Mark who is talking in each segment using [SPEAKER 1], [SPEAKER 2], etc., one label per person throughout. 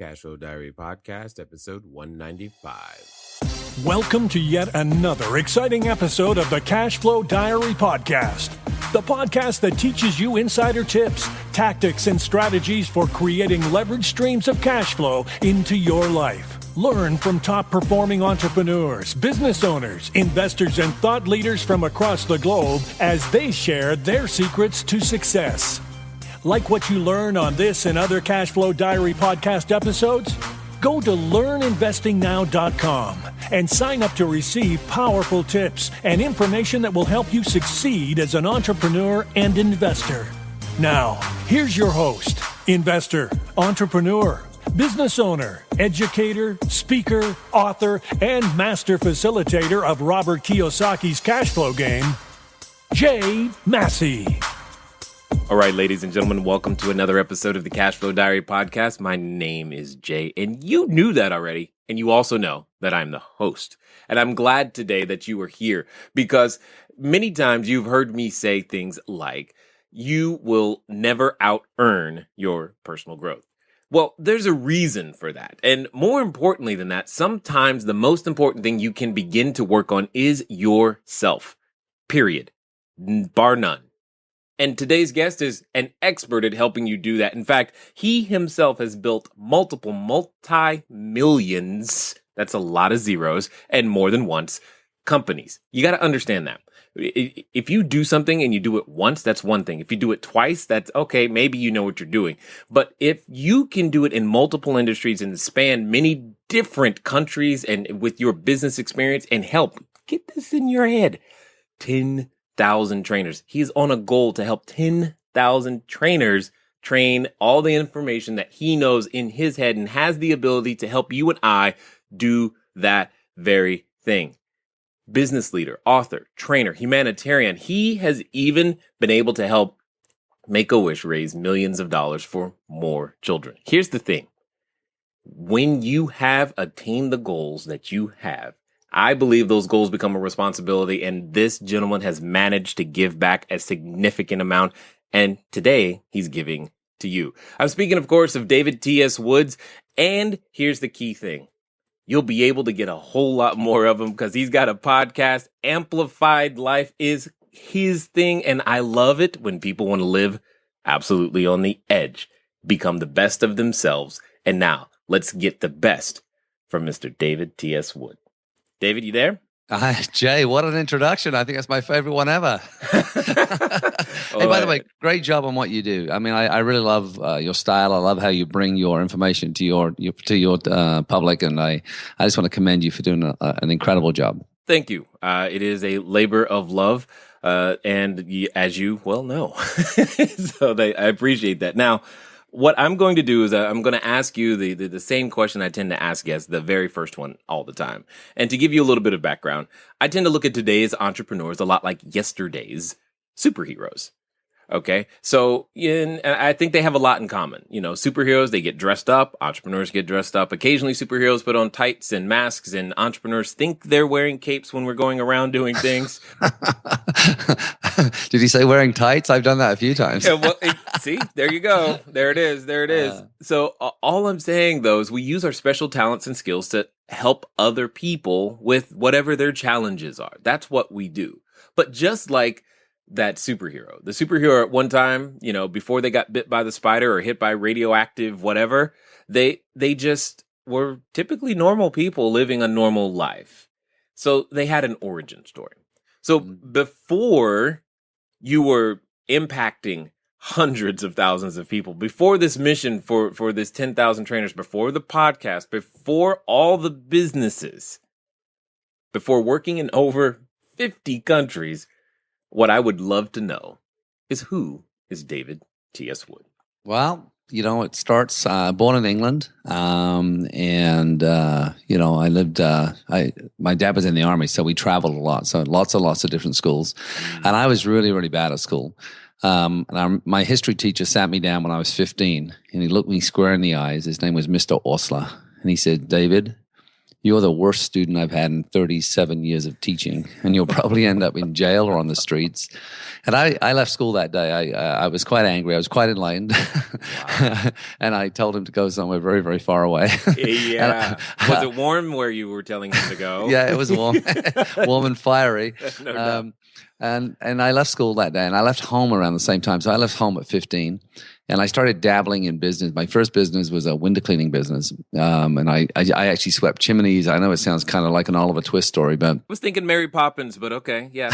[SPEAKER 1] Cashflow Diary Podcast, episode 195.
[SPEAKER 2] Welcome to yet another exciting episode of the Cashflow Diary Podcast, the podcast that teaches you insider tips, tactics, and strategies for creating leverage streams of cash flow into your life. Learn from top-performing entrepreneurs, business owners, investors, and thought leaders from across the globe as they share their secrets to success. Like what you learn on this and other Cashflow Diary podcast episodes? Go to learninvestingnow.com and sign up to receive powerful tips and information that will help you succeed as an entrepreneur and investor. Now, here's your host, investor, entrepreneur, business owner, educator, speaker, author, and master facilitator of Robert Kiyosaki's cash flow game, Jay Massey.
[SPEAKER 1] All right, ladies and gentlemen, welcome to another episode of the Cashflow Diary Podcast. My name is Jay, and you knew that already, and you also know that I'm the host. And I'm glad today that you are here because many times you've heard me say things like, you will never out-earn your personal growth. Well, there's a reason for that. And more importantly than that, sometimes the most important thing you can begin to work on is yourself, period, bar none. And today's guest is an expert at helping you do that. In fact, he himself has built multiple multi-millions, that's a lot of zeros, and more than once, companies. You got to understand that. If you do something and you do it once, that's one thing. If you do it twice, that's okay. Maybe you know what you're doing. But if you can do it in multiple industries and span many different countries and with your business experience and help, get this in your head, 10,000 trainers. He's on a goal to help 10,000 trainers train all the information that he knows in his head and has the ability to help you and I do that very thing. Business leader, author, trainer, humanitarian. He has even been able to help Make-A-Wish raise millions of dollars for more children. Here's the thing. When you have attained the goals that you have, I believe those goals become a responsibility, and this gentleman has managed to give back a significant amount, and today he's giving to you. I'm speaking, of course, of David T.S. Woods, and here's the key thing. You'll be able to get a whole lot more of him because he's got a podcast. Amplified Life is his thing, and I love it when people want to live absolutely on the edge, become the best of themselves, and now let's get the best from Mr. David T.S. Wood. David, you there?
[SPEAKER 3] Jay, what an introduction. I think that's my favorite one ever. Hey, by the way, great job on what you do. I mean, I really love your style. I love how you bring your information to your public, and I just want to commend you for doing an incredible job.
[SPEAKER 1] Thank you. It is a labor of love, and as you well know. So I appreciate that. Now, what I'm going to do is I'm going to ask you the same question I tend to ask guests, the very first one all the time. And to give you a little bit of background, I tend to look at today's entrepreneurs a lot like yesterday's superheroes. Okay, so I think they have a lot in common. You know, superheroes, they get dressed up. Entrepreneurs get dressed up. Occasionally, superheroes put on tights and masks, and entrepreneurs think they're wearing capes when we're going around doing things.
[SPEAKER 3] Did he say wearing tights? I've done that a few times.
[SPEAKER 1] Yeah, well, see, there you go. There it is. There it is. So all I'm saying, though, is we use our special talents and skills to help other people with whatever their challenges are. That's what we do. But just like that superhero. The superhero at one time, you know, before they got bit by the spider or hit by radioactive whatever, they just were typically normal people living a normal life. So they had an origin story. So before you were impacting hundreds of thousands of people, before this mission for this 10,000 trainers, before the podcast, before all the businesses, before working in over 50 countries, what I would love to know is who is David T.S. Wood?
[SPEAKER 3] Well, you know, it starts born in England, and you know, I lived. My dad was in the army, so we traveled a lot. So lots of different schools, and I was really, really bad at school. My history teacher sat me down when I was 15, and he looked me square in the eyes. His name was Mr. Osler, and he said, "David, you're the worst student I've had in 37 years of teaching, and you'll probably end up in jail or on the streets. And I left school that day. I was quite angry. I was quite enlightened. Wow. And I told him to go somewhere very, very far away.
[SPEAKER 1] Yeah. Was it warm where you were telling him to go?
[SPEAKER 3] Yeah, it was warm. Warm and fiery.
[SPEAKER 1] No doubt.
[SPEAKER 3] And I left school that day, and I left home around the same time. So I left home at 15, and I started dabbling in business. My first business was a window cleaning business, and I actually swept chimneys. I know it sounds kind of like an Oliver Twist story, but
[SPEAKER 1] I was thinking Mary Poppins, but okay, yeah.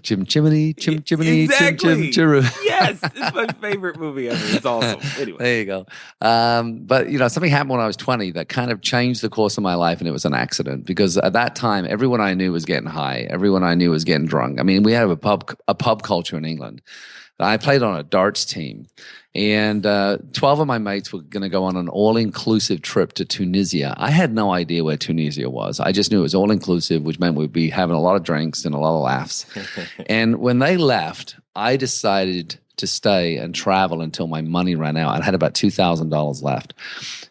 [SPEAKER 3] Chimney,
[SPEAKER 1] exactly.
[SPEAKER 3] chim.
[SPEAKER 1] Yes, it's my favorite movie ever. It's awesome. Anyway,
[SPEAKER 3] there you go. But something happened when I was 20 that kind of changed the course of my life, and it was an accident because at that time, everyone I knew was getting high. Everyone I knew was getting drunk. I mean, we had a pub culture in England. I played on a darts team, and 12 of my mates were going to go on an all-inclusive trip to Tunisia. I had no idea where Tunisia was. I just knew it was all-inclusive, which meant we'd be having a lot of drinks and a lot of laughs. And when they left, I decided to stay and travel until my money ran out. I had about $2,000 left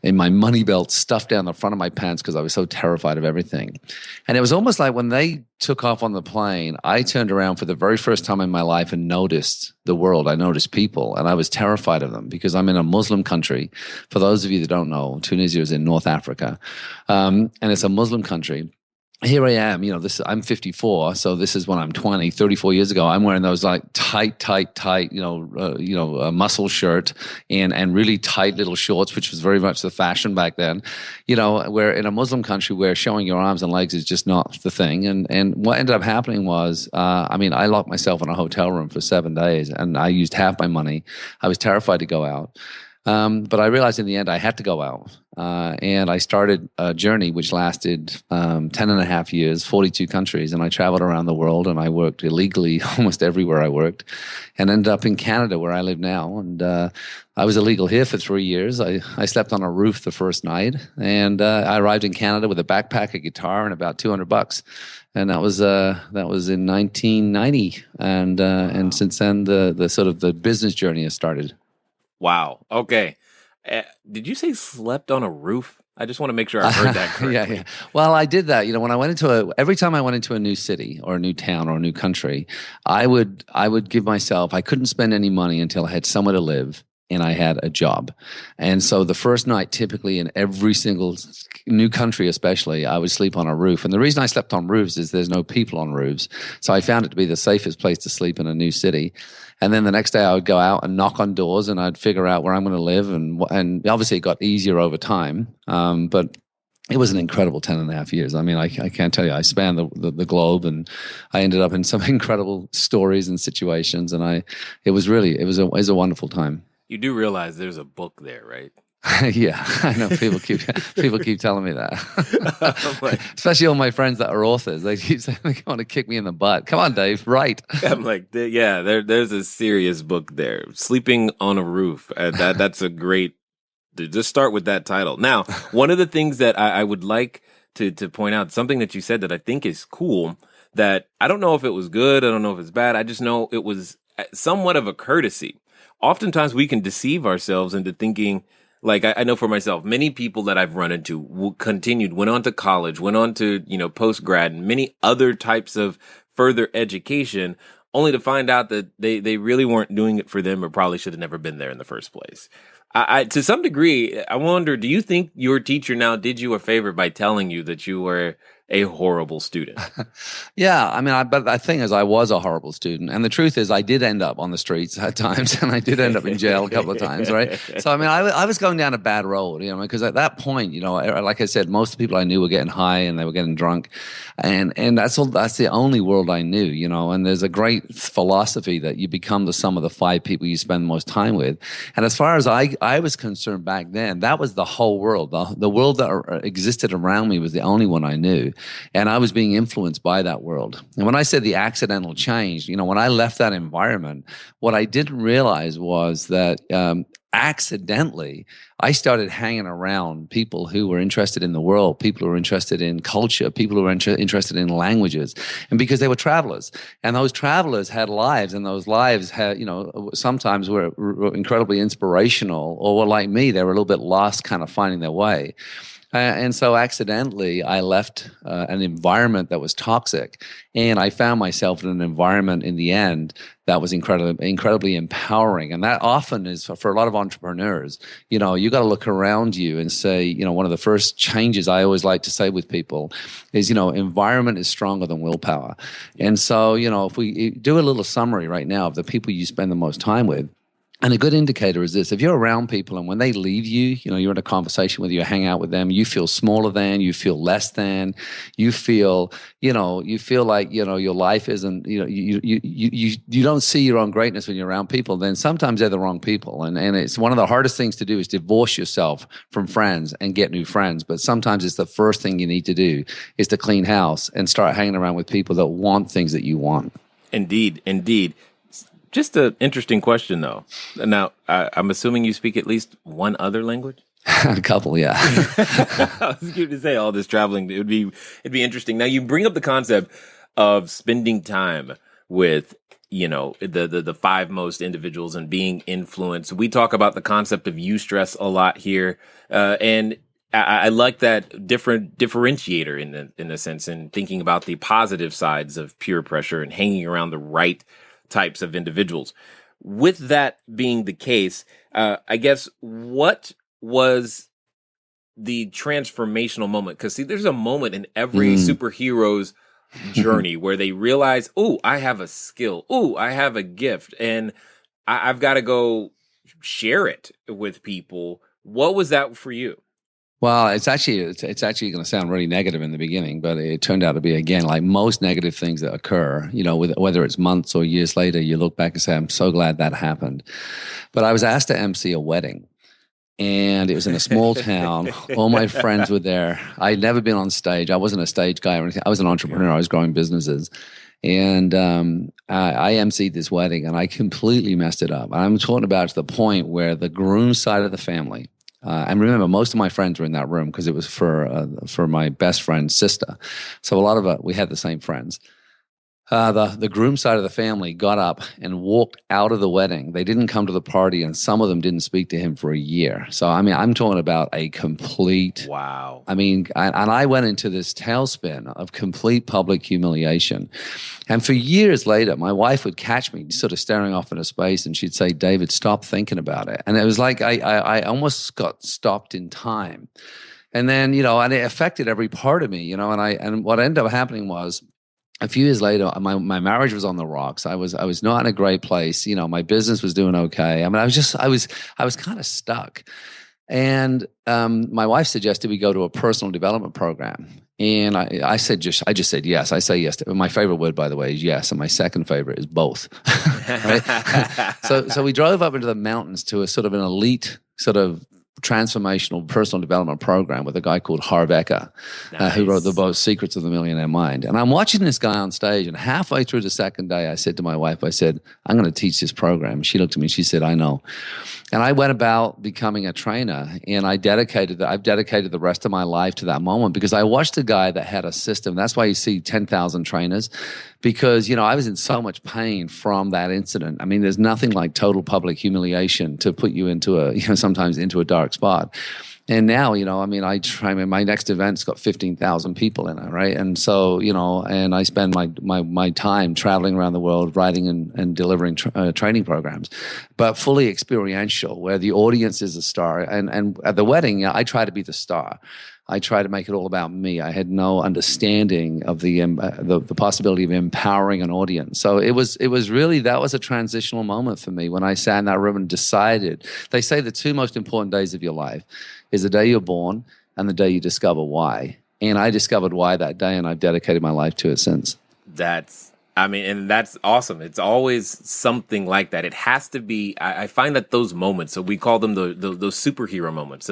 [SPEAKER 3] in my money belt stuffed down the front of my pants because I was so terrified of everything. And it was almost like when they took off on the plane, I turned around for the very first time in my life and noticed the world. I noticed people, and I was terrified of them because I'm in a Muslim country. For those of you that don't know, Tunisia is in North Africa, and it's a Muslim country. Here I am, I'm 54, so this is when I'm 20, 34 years ago. I'm wearing those like tight, muscle shirt and really tight little shorts, which was very much the fashion back then. Where in a Muslim country where showing your arms and legs is just not the thing. And what ended up happening was, I locked myself in a hotel room for 7 days, and I used half my money. I was terrified to go out. But I realized in the end I had to go out. And I started a journey which lasted 10 and a half years, 42 countries. And I traveled around the world, and I worked illegally almost everywhere I worked, and ended up in Canada where I live now. And I was illegal here for 3 years. I slept on a roof the first night, and I arrived in Canada with a backpack, a guitar, and about $200. And that was in 1990. And since then, the sort of the business journey has started.
[SPEAKER 1] Wow. Okay. Did you say slept on a roof? I just want to make sure I heard that correctly.
[SPEAKER 3] Yeah. Well, I did that. When I went every time I went into a new city or a new town or a new country, I would give myself, I couldn't spend any money until I had somewhere to live and I had a job. And so the first night, typically in every single new country especially, I would sleep on a roof. And the reason I slept on roofs is there's no people on roofs. So I found it to be the safest place to sleep in a new city. And then the next day I would go out and knock on doors, and I'd figure out where I'm going to live. And obviously it got easier over time. But it was an incredible 10 and a half years. I mean, I can't tell you. I spanned the globe, and I ended up in some incredible stories and situations. And it was a wonderful time.
[SPEAKER 1] You do realize there's a book there, right?
[SPEAKER 3] Yeah, I know. People keep telling me that. Like, especially all my friends that are authors. They keep saying they want to kick me in the butt. Come on, Dave, write.
[SPEAKER 1] I'm like, yeah, there's a serious book there. Sleeping on a Roof. That's a great. Just start with that title. Now, one of the things that I would like to point out, something that you said that I think is cool, that I don't know if it was good, I don't know if it's bad. I just know it was somewhat of a courtesy. Oftentimes we can deceive ourselves into thinking, like I know for myself, many people that I've run into went on to college, went on to, post grad and many other types of further education, only to find out that they really weren't doing it for them, or probably should have never been there in the first place. I to some degree, I wonder, do you think your teacher now did you a favor by telling you that you were a horrible student?
[SPEAKER 3] Yeah, I mean, but the thing is, I was a horrible student, and the truth is, I did end up on the streets at times, and I did end up in jail a couple of times, right? So, I mean, I was going down a bad road, because at that point, like I said, most of the people I knew were getting high and they were getting drunk, and that's the only world I knew, And there's a great philosophy that you become the sum of the 5 people you spend the most time with, and as far as I was concerned back then, that was the whole world. The world that existed around me was the only one I knew. And I was being influenced by that world. And when I said the accidental change, when I left that environment, what I didn't realize was that accidentally, I started hanging around people who were interested in the world, people who were interested in culture, people who were interested in languages, and because they were travelers. And those travelers had lives, and those lives had, sometimes were incredibly inspirational, or were like me, they were a little bit lost, kind of finding their way. And so accidentally, I left an environment that was toxic, and I found myself in an environment in the end that was incredibly empowering. And that often is for a lot of entrepreneurs. You got to look around you and say, one of the first changes I always like to say with people is, environment is stronger than willpower. And so, if we do a little summary right now of the people you spend the most time with. And a good indicator is this: if you're around people and when they leave you, you're in a conversation with you, hang out with them, you feel smaller than, you feel less than, you feel like, your life isn't, you don't see your own greatness when you're around people, then sometimes they're the wrong people. And it's one of the hardest things to do is divorce yourself from friends and get new friends. But sometimes it's the first thing you need to do is to clean house and start hanging around with people that want things that you want.
[SPEAKER 1] Indeed. Just an interesting question, though. Now, I'm assuming you speak at least one other language?
[SPEAKER 3] A couple, yeah.
[SPEAKER 1] I was going to say all this traveling. It'd be interesting. Now, you bring up the concept of spending time with, the five most individuals and being influenced. We talk about the concept of eustress a lot here, and I like that different differentiator in a sense, and thinking about the positive sides of peer pressure and hanging around the right types of individuals. With that being the case, I guess what was the transformational moment? Because see, there's a moment in every superhero's journey where they realize, oh, I have a skill. Oh, I have a gift, and I've got to go share it with people. What was that for you?
[SPEAKER 3] Well, it's actually going to sound really negative in the beginning, but it turned out to be, again, like most negative things that occur, whether it's months or years later, you look back and say, I'm so glad that happened. But I was asked to MC a wedding, and it was in a small town. All my friends were there. I'd never been on stage. I wasn't a stage guy or anything. I was an entrepreneur. I was growing businesses. And I emceed this wedding, and I completely messed it up. I'm talking about to the point where the groom's side of the family, and remember, most of my friends were in that room because it was for my best friend's sister. So a lot of we had the same friends. The groom side of the family got up and walked out of the wedding. They didn't come to the party, and some of them didn't speak to him for a year. So, I'm talking about a complete...
[SPEAKER 1] Wow.
[SPEAKER 3] And I went into this tailspin of complete public humiliation. And for years later, my wife would catch me sort of staring off into space, and she'd say, David, stop thinking about it. And it was like I almost got stopped in time. And then, and it affected every part of me, and what ended up happening was, a few years later, my marriage was on the rocks. I was not in a great place. My business was doing okay. I was kind of stuck. And my wife suggested we go to a personal development program. And I just said yes. I say yes. My favorite word, by the way, is yes. And my second favorite is both. Right? So we drove up into the mountains to a sort of an elite sort of transformational personal development program with a guy called Harv Eker, who wrote the book Secrets of the Millionaire Mind. And I'm watching this guy on stage, and halfway through the second day, I said to my wife, I'm going to teach this program. She looked at me and she said, I know. And I went about becoming a trainer, and I've dedicated the rest of my life to that moment because I watched a guy that had a system. That's why you see 10,000 trainers, because, I was in so much pain from that incident. There's nothing like total public humiliation to put you into sometimes into a dark spot. And now, I try. My next event's got 15,000 people in it, right? And so, and I spend my time traveling around the world, writing and delivering training programs, but fully experiential, where the audience is a star. And at the wedding, I try to be the star. I try to make it all about me. I had no understanding of the possibility of empowering an audience. So it was really, that was a transitional moment for me when I sat in that room and decided. They say the two most important days of your life is the day you're born and the day you discover why. And I discovered why that day, and I've dedicated my life to it since.
[SPEAKER 1] And that's awesome. It's always something like that. It has to be, I find that those moments, so we call them those superhero moments.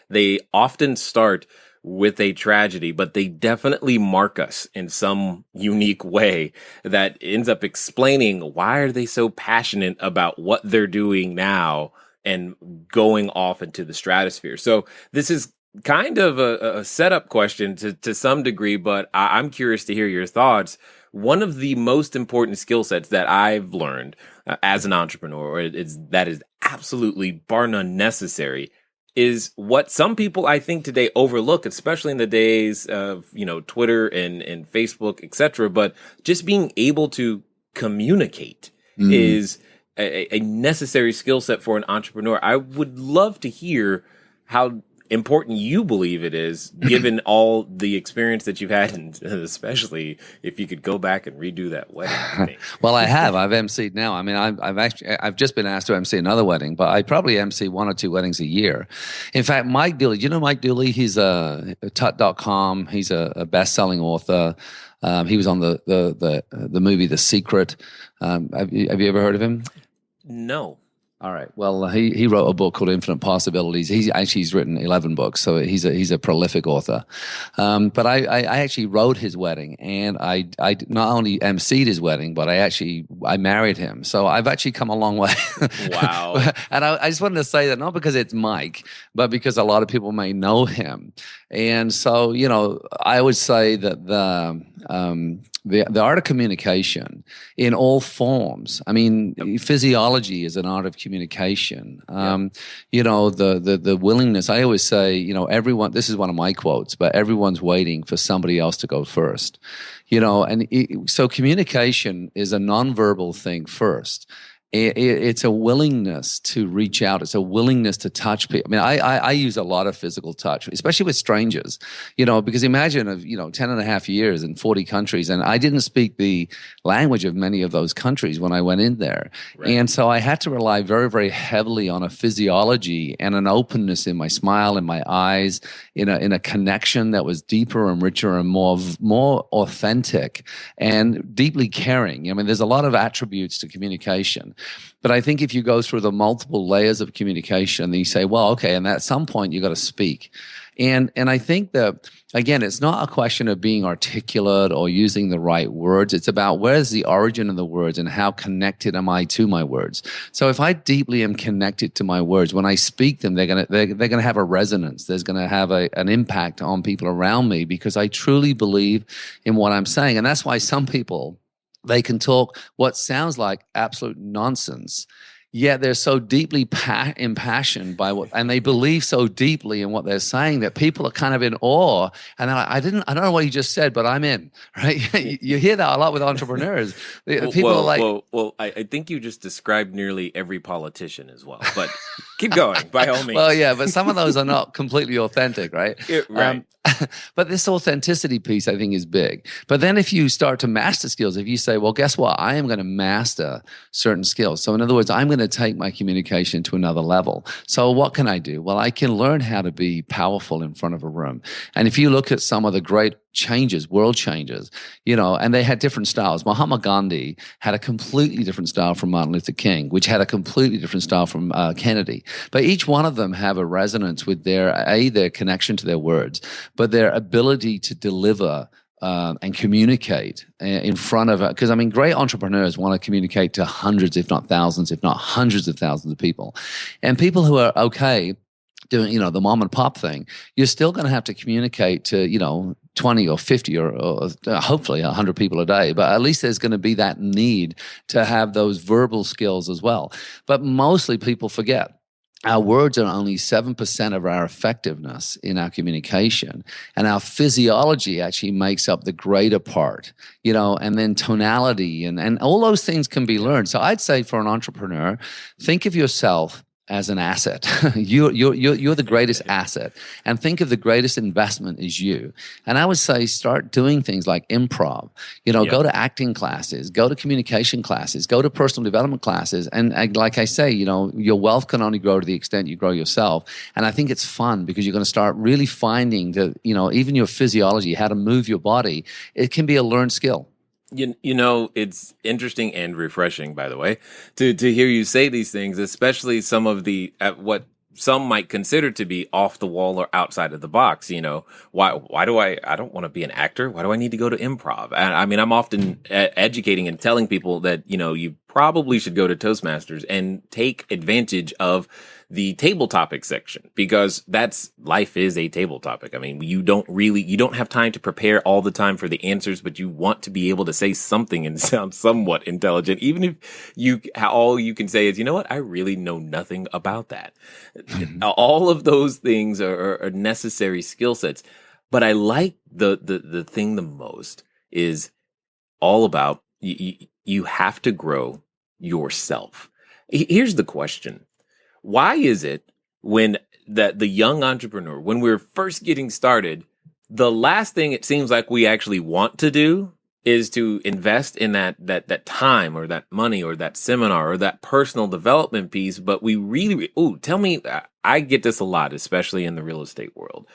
[SPEAKER 1] They often start with a tragedy, but they definitely mark us in some unique way that ends up explaining why are they so passionate about what they're doing now and going off into the stratosphere. So this is kind of a setup question to some degree, but I'm curious to hear your thoughts. One of the most important skill sets that I've learned as an entrepreneur that is absolutely bar none necessary is what some people I think today overlook, especially in the days of, Twitter and Facebook, etc. But just being able to communicate is a necessary skill set for an entrepreneur. I would love to hear how important you believe it is, given all the experience that you've had, and especially if you could go back and redo that wedding.
[SPEAKER 3] Well, I have. I've emceed now. I mean, I've just been asked to MC another wedding, but I probably MC 1 or 2 weddings a year. In fact, Mike Dooley, do you know Mike Dooley? He's a tut.com. He's a best-selling author. He was on the movie The Secret. Have you ever heard of him?
[SPEAKER 1] No.
[SPEAKER 3] All right. Well, he wrote a book called Infinite Possibilities. He's written 11 books, so he's a prolific author. But I actually wrote his wedding, and I not only emceed his wedding, but I married him. So I've actually come a long way.
[SPEAKER 1] Wow.
[SPEAKER 3] And I just wanted to say that not because it's Mike, but because a lot of people may know him. And so, I would say that the art of communication in all forms. I mean, physiology is an art of communication. The willingness. I always say, everyone. This is one of my quotes, but everyone's waiting for somebody else to go first. So communication is a nonverbal thing first. It's a willingness to reach out. It's a willingness to touch people. I mean, I use a lot of physical touch, especially with strangers, because imagine 10 and a half years in 40 countries. And I didn't speak the language of many of those countries when I went in there. Right. And so I had to rely very, very heavily on a physiology and an openness in my smile, in my eyes, in a connection that was deeper and richer and more authentic and deeply caring. I mean, there's a lot of attributes to communication. But I think if you go through the multiple layers of communication, then you say, well, okay, and at some point you got to speak. And I think that, again, it's not a question of being articulate or using the right words. It's about where's the origin of the words and how connected am I to my words. So if I deeply am connected to my words, when I speak them, they're gonna have a resonance. There's gonna have an impact on people around me because I truly believe in what I'm saying. And that's why some people, they can talk what sounds like absolute nonsense, yet they're so deeply impassioned by and they believe so deeply in what they're saying that people are kind of in awe. And they're like, I don't know what you just said, but I'm in, right? You hear that a lot with entrepreneurs. People are like,
[SPEAKER 1] I think you just described nearly every politician as well, but keep going by all means.
[SPEAKER 3] Well, yeah, but some of those are not completely authentic, right?
[SPEAKER 1] Right.
[SPEAKER 3] But this authenticity piece, I think, is big. But then if you start to master skills, if you say, well, guess what? I am going to master certain skills. So in other words, I'm going to take my communication to another level. So what can I do? Well, I can learn how to be powerful in front of a room. And if you look at some of the great world changes, and they had different styles. Mahatma Gandhi had a completely different style from Martin Luther King, which had a completely different style from Kennedy. But each one of them have a resonance with their connection to their words, but their ability to deliver and communicate in front of it. Because, great entrepreneurs want to communicate to hundreds, if not thousands, if not hundreds of thousands of people. And people who are okay doing, the mom and pop thing, you're still going to have to communicate to, 20 or 50 or hopefully 100 people a day. But at least there's going to be that need to have those verbal skills as well. But mostly people forget. Our words are only 7% of our effectiveness in our communication. And our physiology actually makes up the greater part, and then tonality and all those things can be learned. So I'd say for an entrepreneur, think of yourself as an asset. You're the greatest asset. And think of the greatest investment is you. And I would say start doing things like improv. Go to acting classes, go to communication classes, go to personal development classes. And like I say, your wealth can only grow to the extent you grow yourself. And I think it's fun because you're going to start really finding that, even your physiology, how to move your body, it can be a learned skill.
[SPEAKER 1] It's interesting and refreshing, by the way, to hear you say these things, especially some of the what some might consider to be off the wall or outside of the box. Why do I don't want to be an actor. Why do I need to go to improv? I'm often educating and telling people that, you probably should go to Toastmasters and take advantage of the table topic section, because life is a table topic. I mean, you don't have time to prepare all the time for the answers, but you want to be able to say something and sound somewhat intelligent, even if all you can say is, you know what, I really know nothing about that. All of those things are necessary skill sets. But I like the thing the most is all about you have to grow yourself. Here's the question. Why is it when the young entrepreneur, when we're first getting started, the last thing it seems like we actually want to do is to invest in that time or that money or that seminar or that personal development piece, but we really, tell me, I get this a lot, especially in the real estate world.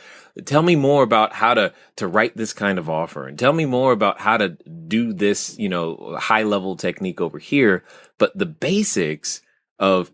[SPEAKER 1] Tell me more about how to write this kind of offer, and tell me more about how to do this, high level technique over here. But the basics of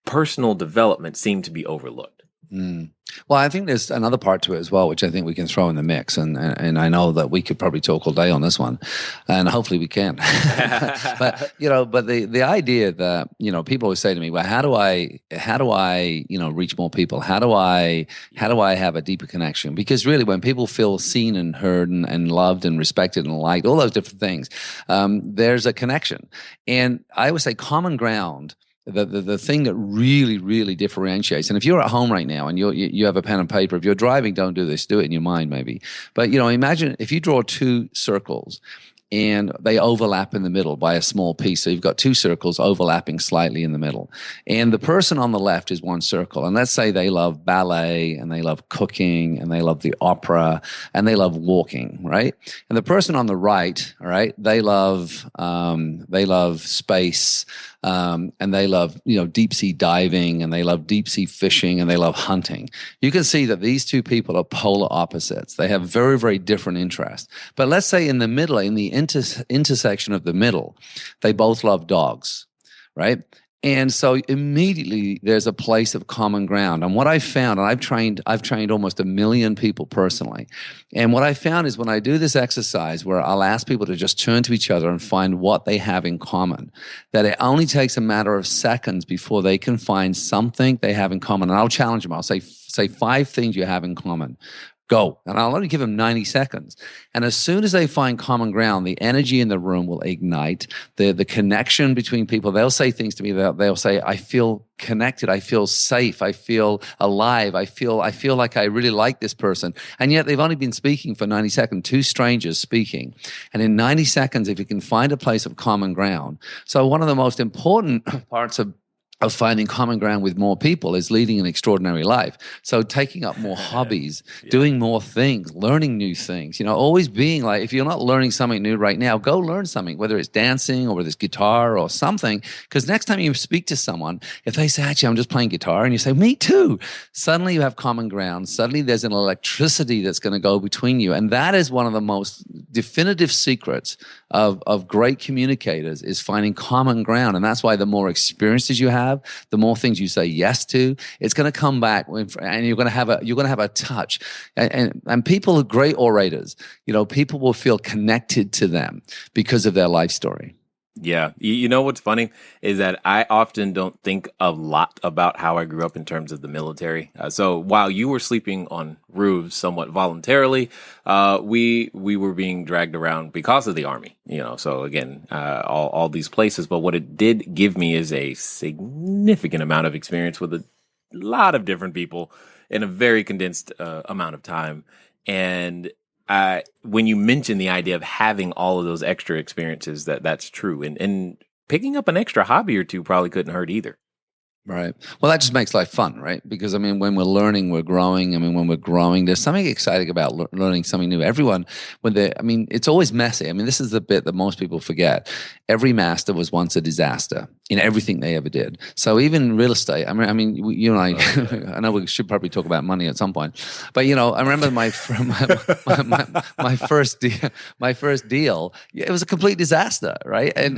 [SPEAKER 1] personal development seem to be overlooked.
[SPEAKER 3] Well, I think there's another part to it as well, which I think we can throw in the mix. And I know that we could probably talk all day on this one, and hopefully we can. but the idea that, people always say to me, well, how do I reach more people? How do I have a deeper connection? Because really, when people feel seen and heard and loved and respected and liked, all those different things, there's a connection. And I would say common ground. The thing that really, really differentiates, and if you're at home right now and you have a pen and paper, if you're driving, don't do this, do it in your mind maybe. But, imagine if you draw two circles and they overlap in the middle by a small piece. So you've got two circles overlapping slightly in the middle. And the person on the left is one circle. And let's say they love ballet and they love cooking and they love the opera and they love walking, right? And the person on the right, all right, they love space. And they love, deep sea diving, and they love deep sea fishing, and they love hunting. You can see that these two people are polar opposites. They have very, very different interests. But let's say in the middle, in the intersection of the middle, they both love dogs, right? And so immediately there's a place of common ground. And what I found, and I've trained almost 1 million people personally. And what I found is when I do this exercise where I'll ask people to just turn to each other and find what they have in common, that it only takes a matter of seconds before they can find something they have in common. And I'll challenge them. I'll say 5 things you have in common. Go. And I'll only give them 90 seconds. And as soon as they find common ground, the energy in the room will ignite. The connection between people, they'll say things to me. They'll say, I feel connected. I feel safe. I feel alive. I feel like I really like this person. And yet they've only been speaking for 90 seconds, 2 strangers speaking. And in 90 seconds, if you can find a place of common ground. So one of the most important parts of finding common ground with more people is leading an extraordinary life. So taking up more hobbies, doing more things, learning new things, always being like, if you're not learning something new right now, go learn something, whether it's dancing or whether it's guitar or something. Because next time you speak to someone, if they say, actually, I'm just playing guitar, and you say, me too, suddenly you have common ground. Suddenly there's an electricity that's going to go between you. And that is one of the most definitive secrets of great communicators, is finding common ground. And that's why the more experiences you have, the more things you say yes to, it's going to come back, and you're going to have a touch. And people are great orators. People will feel connected to them because of their life story.
[SPEAKER 1] Yeah. You know what's funny is that I often don't think a lot about how I grew up in terms of the military. So while you were sleeping on roofs somewhat voluntarily, we were being dragged around because of the Army, so again, all these places. But what it did give me is a significant amount of experience with a lot of different people in a very condensed amount of time. And when you mention the idea of having all of those extra experiences, that's true. And picking up an extra hobby or two probably couldn't hurt either.
[SPEAKER 3] Right. Well, that just makes life fun, right? Because, when we're learning, we're growing. When we're growing, there's something exciting about learning something new. Everyone, it's always messy. This is the bit that most people forget. Every master was once a disaster in everything they ever did. So even real estate, you and I, I know we should probably talk about money at some point, but, I remember my first deal, it was a complete disaster, right? And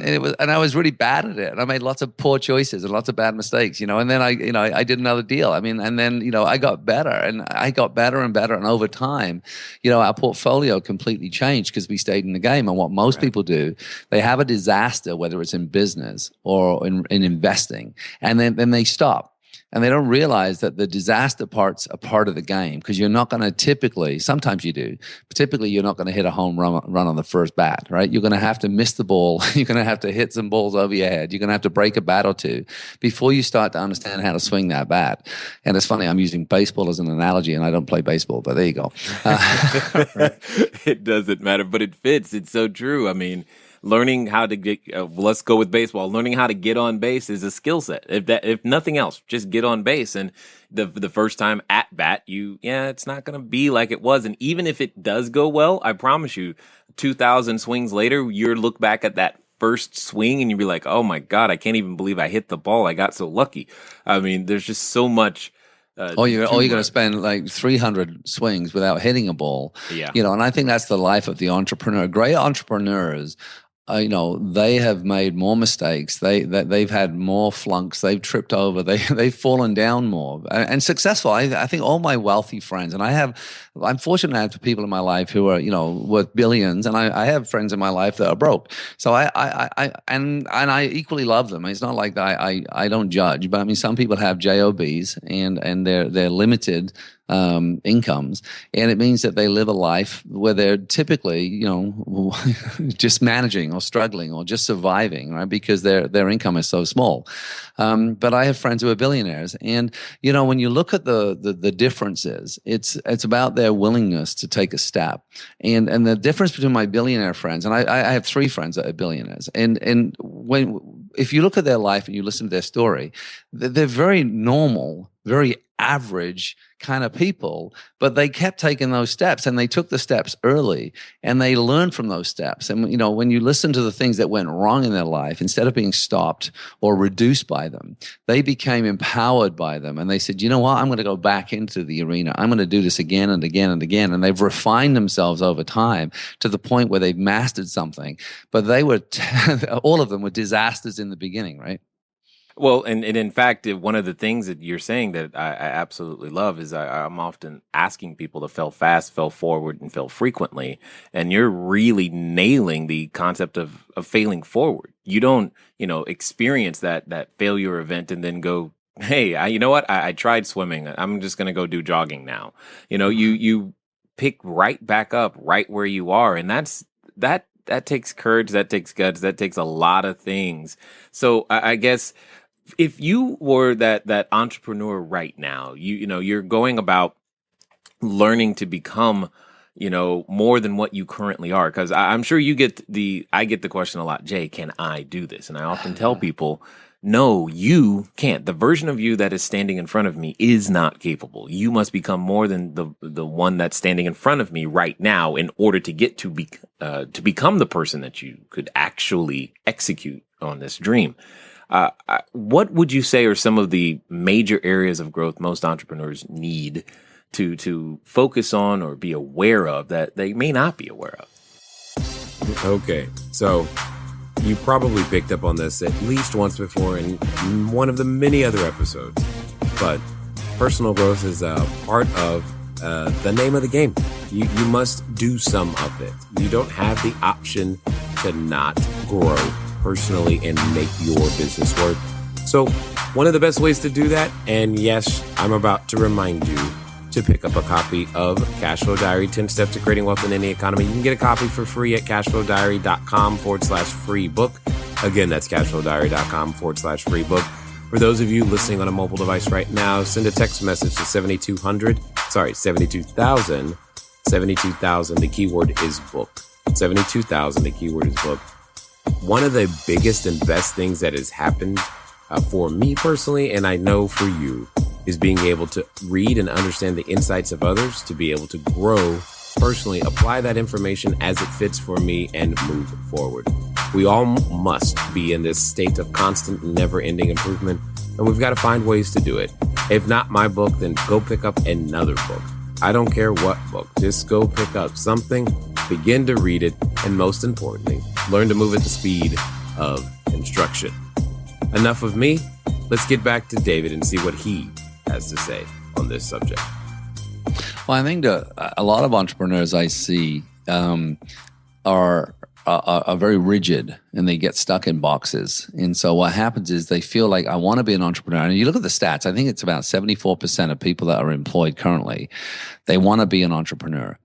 [SPEAKER 3] I was really bad at it. And I made lots of poor choices and lots of bad mistakes. And then I did another deal. And then I got better, and I got better and better. And over time, our portfolio completely changed because we stayed in the game. And what most people do, they have a disaster, whether it's in business or in investing, and then they stop. And they don't realize that the disaster parts are part of the game, because you're not going to typically, sometimes you do, but typically you're not going to hit a home run on the first bat, right? You're going to have to miss the ball. You're going to have to hit some balls over your head. You're going to have to break a bat or two before you start to understand how to swing that bat. And it's funny, I'm using baseball as an analogy, and I don't play baseball, but there you go.
[SPEAKER 1] It doesn't matter, but it fits. It's so true. I mean, learning how to get, let's go with baseball. Learning how to get on base is a skill set. If nothing else, just get on base. And the first time at bat, it's not going to be like it was. And even if it does go well, I promise you, 2,000 swings later, you'll look back at that first swing and you'll be like, oh my God, I can't even believe I hit the ball. I got so lucky. I mean, there's just so much. You're going to spend like 300 swings without hitting a ball.
[SPEAKER 3] Yeah. And I think that's the life of the entrepreneur. Great entrepreneurs, they have made more mistakes. They've had more flunks. They've tripped over. They've fallen down more and successful. I think all my wealthy friends, and I'm fortunate to have people in my life who are worth billions, and I have friends in my life that are broke. So I equally love them. It's not like I don't judge, but I mean some people have jobs and they're limited incomes, and it means that they live a life where they're typically, just managing or struggling or just surviving, right? Because their income is so small. But I have friends who are billionaires, and when you look at the differences, it's about their willingness to take a step, and the difference between my billionaire friends, and I have 3 friends that are billionaires, and if you look at their life and you listen to their story, they're very normal, very average kind of people, but they kept taking those steps, and they took the steps early, and they learned from those steps. And when you listen to the things that went wrong in their life, instead of being stopped or reduced by them, they became empowered by them, and they said, you know what, I'm going to go back into the arena. I'm going to do this again and again and again. And they've refined themselves over time to the point where they've mastered something. But they were all of them were disasters in the beginning, right?
[SPEAKER 1] Well, and in fact, one of the things that you're saying that I absolutely love is I'm often asking people to fail fast, fail forward, and fail frequently. And you're really nailing the concept of failing forward. You don't, experience that failure event and then go, hey, you know what? I tried swimming. I'm just going to go do jogging now. You pick right back up right where you are. And that takes courage. That takes guts. That takes a lot of things. So I guess, if you were that entrepreneur right now, you're going about learning to become, more than what you currently are. Because I'm sure I get the question a lot, Jay, can I do this? And I often tell people, no, you can't. The version of you that is standing in front of me is not capable. You must become more than the one that's standing in front of me right now in order to get to become the person that you could actually execute on this dream. What would you say are some of the major areas of growth most entrepreneurs need to focus on or be aware of that they may not be aware of?
[SPEAKER 4] Okay, so you probably picked up on this at least once before in one of the many other episodes, but personal growth is a part of the name of the game. You must do some of it. You don't have the option to not grow personally and make your business work. So one of the best ways to do that, and yes, I'm about to remind you to pick up a copy of Cashflow Diary, 10 Steps to Creating Wealth in Any Economy. You can get a copy for free at cashflowdiary.com/free book. Again, that's cashflowdiary.com/free book. For those of you listening on a mobile device right now, send a text message to 72,000. 72,000, the keyword is book. 72,000, the keyword is book. One of the biggest and best things that has happened for me personally, and I know for you, is being able to read and understand the insights of others, to be able to grow personally, apply that information as it fits for me, and move forward. We all must be in this state of constant, never-ending improvement, and we've got to find ways to do it. If not my book, then go pick up another book. I don't care what book. Just go pick up something, begin to read it, and most importantly, learn to move at the speed of instruction. Enough of me. Let's get back to David and see what he has to say on this subject.
[SPEAKER 3] Well, I think a lot of entrepreneurs I see are are very rigid and they get stuck in boxes. And so what happens is they feel like, I want to be an entrepreneur. And you look at the stats, I think it's about 74% of people that are employed currently, they want to be an entrepreneur.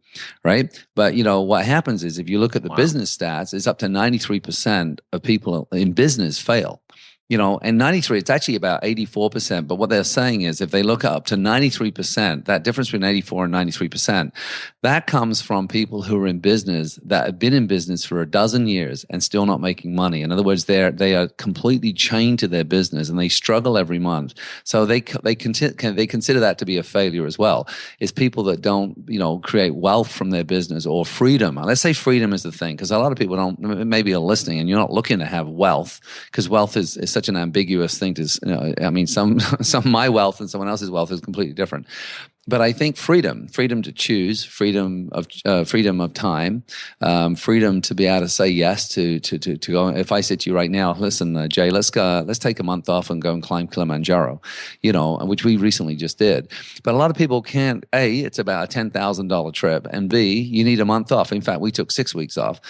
[SPEAKER 3] Right. But, what happens is if you look at the business stats, it's up to 93% of people in business fail. And 93, it's actually about 84%. But what they're saying is if they look up to 93%, that difference between 84 and 93%, that comes from people who are in business that have been in business for a dozen years and still not making money. In other words, they are completely chained to their business and they struggle every month. So they consider that to be a failure as well. It's people that don't, create wealth from their business or freedom. Let's say freedom is the thing, because a lot of people don't, maybe are listening and you're not looking to have wealth, because wealth is such an ambiguous thing to, some my wealth and someone else's wealth is completely different. But I think freedom to choose, freedom of time, freedom to be able to say yes to go. If I said to you right now, listen, Jay, let's take a month off and go and climb Kilimanjaro, which we recently just did. But a lot of people can't. A, it's about a $10,000 trip, and B, you need a month off. In fact, we took 6 weeks off.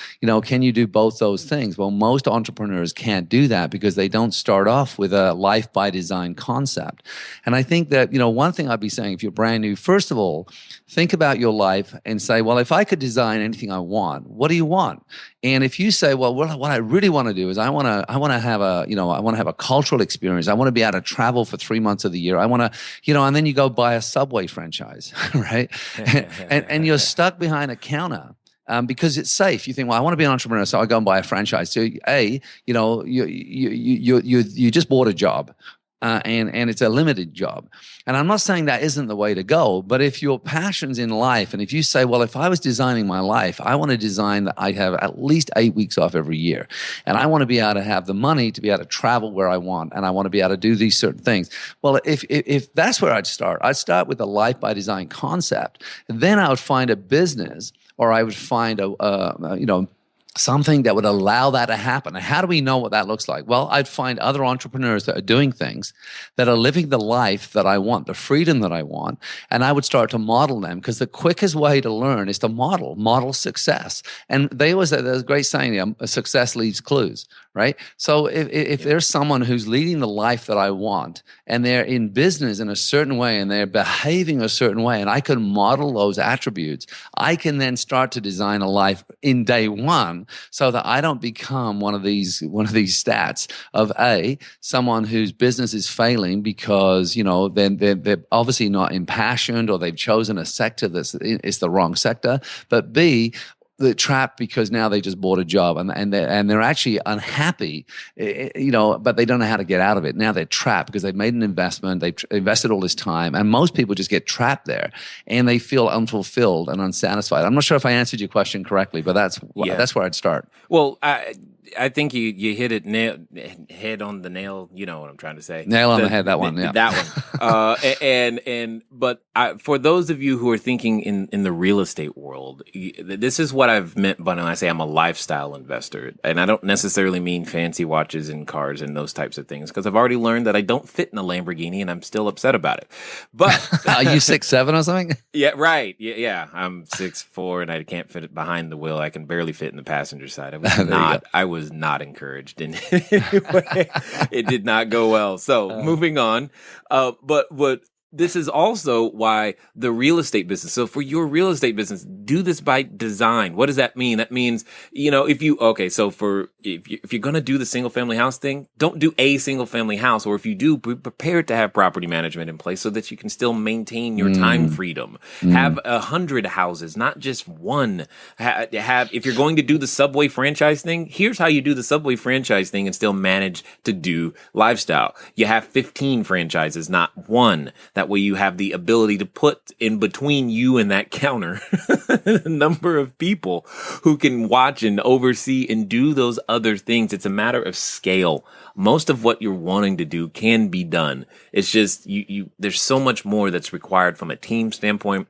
[SPEAKER 3] Can you do both those things? Well, most entrepreneurs can't do that because they don't start off with a life by design concept. And I think that one thing I'd be saying, if you're brand new, first of all, think about your life and say, well, if I could design anything I want, what do you want? And if you say, well, what I really want to do is I want to have a cultural experience. I want to be able to travel for 3 months of the year. I want to, and then you go buy a Subway franchise, right? and you're stuck behind a counter. Because it's safe. You think, well, I want to be an entrepreneur, so I go and buy a franchise. So, you just bought a job. And it's a limited job. And I'm not saying that isn't the way to go, but if your passion's in life, and if you say, well, if I was designing my life, I want to design that I have at least 8 weeks off every year. And I want to be able to have the money to be able to travel where I want. And I want to be able to do these certain things. Well, if that's where I'd start with a life by design concept. Then I would find a business, or I would find something that would allow that to happen. And how do we know what that looks like? Well, I'd find other entrepreneurs that are doing things, that are living the life that I want, the freedom that I want, and I would start to model them, because the quickest way to learn is to model success. And there's a great saying, success leaves clues, right? So if there's someone who's leading the life that I want, and they're in business in a certain way, and they're behaving a certain way, and I can model those attributes, I can then start to design a life in day one, so that I don't become one of these stats of someone whose business is failing because they're obviously not impassioned, or they've chosen a sector it's the wrong sector, but B, they're trapped because now they just bought a job and they're actually unhappy, but they don't know how to get out of it. Now they're trapped because they've made an investment, they've invested all this time, and most people just get trapped there and they feel unfulfilled and unsatisfied. I'm not sure if I answered your question correctly, but that's where I'd start.
[SPEAKER 1] Well, I think you hit it head on the nail. You know what I'm trying to say.
[SPEAKER 3] Nail on the head. That one. Yeah.
[SPEAKER 1] That one. But for those of you who are thinking in the real estate world, this is what I've meant when I say I'm a lifestyle investor, and I don't necessarily mean fancy watches and cars and those types of things, because I've already learned that I don't fit in a Lamborghini, and I'm still upset about it. But
[SPEAKER 3] are you 6'7" or something?
[SPEAKER 1] Yeah, right. Yeah, I'm 6'4", and I can't fit it behind the wheel. I can barely fit in the passenger side. I was not encouraged in any way. It did not go well. So moving on. But this is also why the real estate business. So for your real estate business, do this by design. What does that mean? That means, if you're going to do the single family house thing, don't do a single family house. Or if you do, be prepared to have property management in place so that you can still maintain your time freedom. Have 100 houses, not just one. If you're going to do the Subway franchise thing, here's how you do the Subway franchise thing and still manage to do lifestyle. You have 15 franchises, not one. That way you have the ability to put in between you and that counter a number of people who can watch and oversee and do those other things. It's a matter of scale. Most of what you're wanting to do can be done. It's just there's so much more that's required from a team standpoint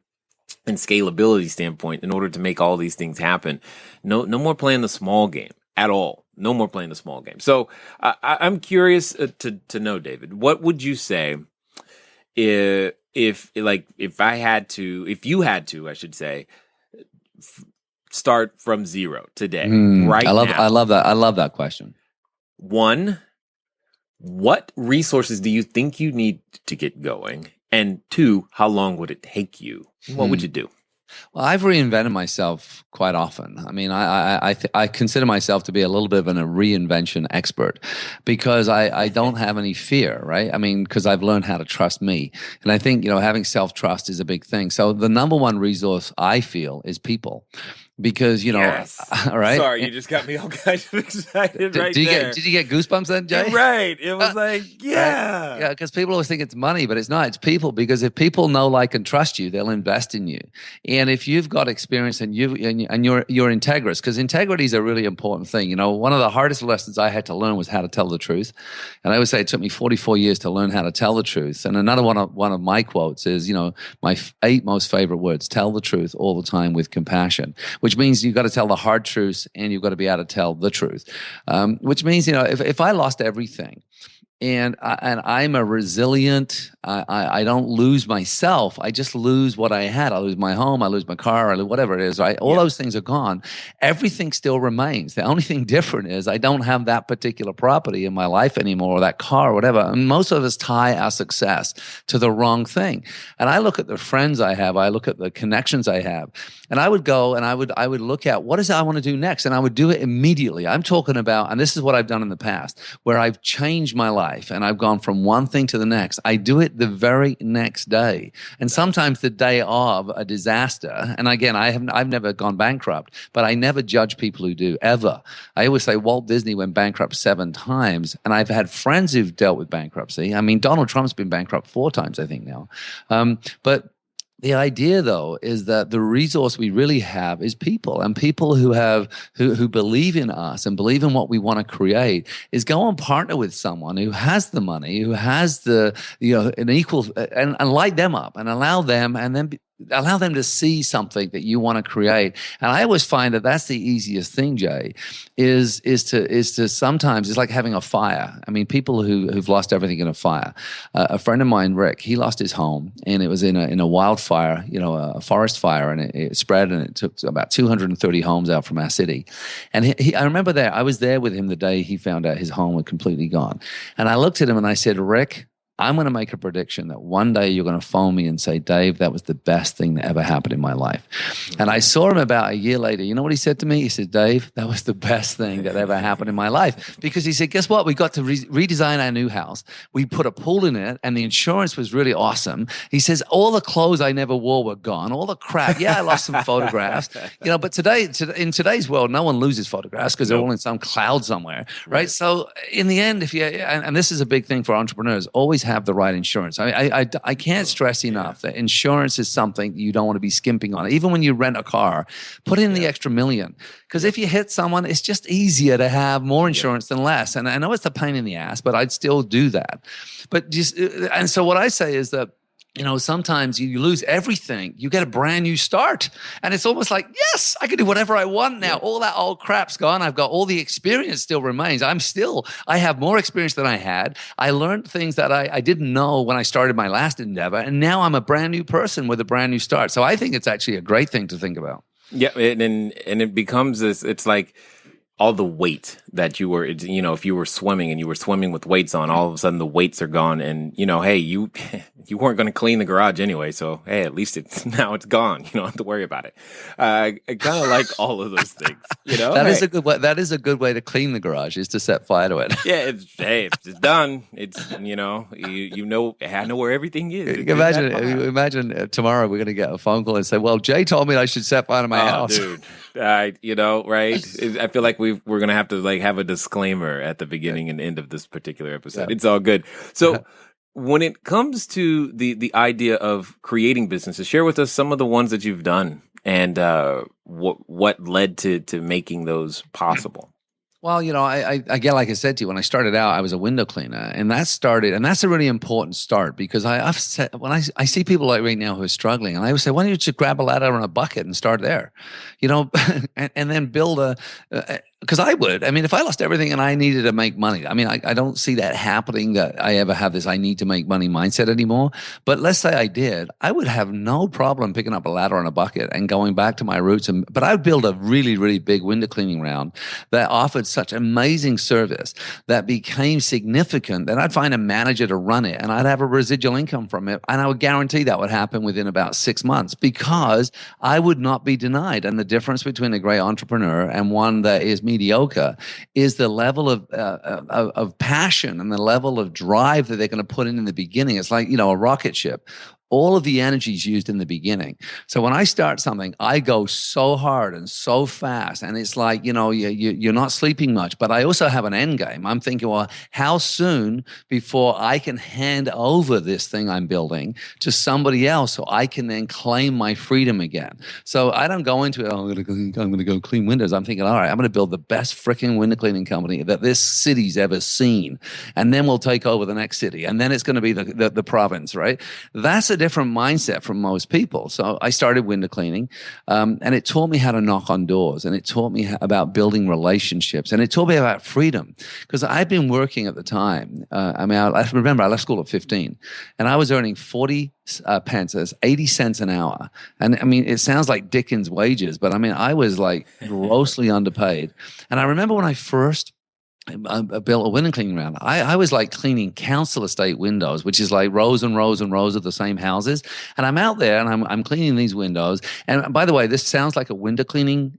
[SPEAKER 1] and scalability standpoint in order to make all these things happen. No more playing the small game at all. No more playing the small game. So I'm curious to know, David, what would you say if you had to, I should say, start from zero today,
[SPEAKER 3] I love
[SPEAKER 1] now.
[SPEAKER 3] I love that question.
[SPEAKER 1] One, what resources do you think you need to get going? And two, how long would it take you? What would you do?
[SPEAKER 3] Well, I've reinvented myself quite often. I mean, I consider myself to be a little bit of a reinvention expert because I don't have any fear, right? I mean, because I've learned how to trust me. And I think, having self-trust is a big thing. So the number one resource I feel is people. Because,
[SPEAKER 1] Yes.
[SPEAKER 3] all right.
[SPEAKER 1] Sorry, you just got me all kind of excited
[SPEAKER 3] Did you get goosebumps then, Jay?
[SPEAKER 1] Right. It was like, yeah.
[SPEAKER 3] Right? Yeah, because people always think it's money, but it's not. It's people. Because if people know, like, and trust you, they'll invest in you. And if you've got experience and you're integrous, because integrity is a really important thing. One of the hardest lessons I had to learn was how to tell the truth. And I always say it took me 44 years to learn how to tell the truth. And another one of my quotes is, my 8 most favorite words: tell the truth all the time with compassion. Which means you've got to tell the hard truths and you've got to be able to tell the truth. Which means, if I lost everything, and I'm a resilient, I don't lose myself. I just lose what I had. I lose my home. I lose my car. I lose whatever it is, right? All those things are gone. Everything still remains. The only thing different is I don't have that particular property in my life anymore, or that car, or whatever. And most of us tie our success to the wrong thing. And I look at the friends I have. I look at the connections I have. And I would go and I would look at what is it I want to do next. And I would do it immediately. I'm talking about, and this is what I've done in the past, where I've changed my life. And I've gone from one thing to the next. I do it the very next day, and sometimes the day of a disaster. And again, I've never gone bankrupt, but I never judge people who do, ever. I always say Walt Disney went bankrupt 7 times, and I've had friends who've dealt with bankruptcy. I mean, Donald Trump's been bankrupt 4 times, I think now. But the idea, though, is that the resource we really have is people, and people who believe in us and believe in what we want to create is go and partner with someone who has the money, who has the an equal, and light them up and allow them, and then allow them to see something that you want to create. And I always find that that's the easiest thing, Jay, is to sometimes, it's like having a fire. I mean, people who've lost everything in a fire. A friend of mine, Rick, he lost his home, and it was in a wildfire, a forest fire, and it spread, and it took about 230 homes out from our city. And I remember I was there with him the day he found out his home was completely gone. And I looked at him and I said, Rick, I'm going to make a prediction that one day you're going to phone me and say, Dave, that was the best thing that ever happened in my life. And I saw him about a year later. You know what he said to me? He said, Dave, that was the best thing that ever happened in my life. Because he said, guess what? We got to redesign our new house. We put a pool in it, and the insurance was really awesome. He says, all the clothes I never wore were gone. All the crap. Yeah, I lost some photographs. But today, in today's world, no one loses photographs because they're all in some cloud somewhere, right? So in the end, and this is a big thing for entrepreneurs, always have the right insurance. I can't stress enough that insurance is something you don't want to be skimping on. Even when you rent a car, put in the extra $1 million. Because if you hit someone, it's just easier to have more insurance than less. And I know it's a pain in the ass, but I'd still do that. And so what I say is that, sometimes you lose everything. You get a brand new start. And it's almost like, yes, I can do whatever I want now. All that old crap's gone. I've got all the experience still remains. I have more experience than I had. I learned things that I didn't know when I started my last endeavor. And now I'm a brand new person with a brand new start. So I think it's actually a great thing to think about. Yeah.
[SPEAKER 1] And it becomes this, it's like all the weight that you were, if you were swimming and you were swimming with weights on, all of a sudden the weights are gone, and hey, you weren't going to clean the garage anyway, so hey, at least it's gone. You don't have to worry about it. I kind of like all of those things.
[SPEAKER 3] Is a good way. That is a good way to clean the garage, is to set fire to it.
[SPEAKER 1] Yeah, it's done. It's I know where everything is.
[SPEAKER 3] Imagine tomorrow we're going to get a phone call and say, "Well, Jay told me I should set fire to my house."
[SPEAKER 1] Dude. Right? I feel like we're going to have to have a disclaimer at the beginning and end of this particular episode. Yeah. It's all good. So when it comes to the idea of creating businesses, share with us some of the ones that you've done and what led to making those possible.
[SPEAKER 3] Well, again, like I said to you, when I started out, I was a window cleaner, and that's a really important start, because I've said, when I see people like right now who are struggling, and I always say, why don't you just grab a ladder and a bucket and start there, and then build Because I would. I mean, if I lost everything and I needed to make money, I mean, I don't see that happening, that I ever have this I need to make money mindset anymore. But let's say I did, I would have no problem picking up a ladder and a bucket and going back to my roots. But I'd build a really, really big window cleaning round that offered such amazing service that became significant that I'd find a manager to run it and I'd have a residual income from it. And I would guarantee that would happen within about 6 months because I would not be denied. And the difference between a great entrepreneur and one that is mediocre is the level of passion and the level of drive that they're going to put in the beginning. It's like, a rocket ship. All of the energy is used in the beginning. So when I start something, I go so hard and so fast. And it's like, you're not sleeping much. But I also have an end game. I'm thinking, well, how soon before I can hand over this thing I'm building to somebody else so I can then claim my freedom again? So I don't go into it, I'm going to go clean windows. I'm thinking, all right, I'm going to build the best freaking window cleaning company that this city's ever seen. And then we'll take over the next city. And then it's going to be the province, right? That's a different mindset from most people. So I started window cleaning, and it taught me how to knock on doors, and it taught me about building relationships, and it taught me about freedom because I'd been working at the time. I left school at 15, and I was earning 40 pence, that's 80 cents an hour. And I mean, it sounds like Dickens' wages, but I mean, I was like grossly underpaid. And I remember when I first built a window cleaning round. I was like cleaning council estate windows, which is like rows and rows and rows of the same houses. And I'm out there and I'm cleaning these windows. And by the way, this sounds like a window cleaning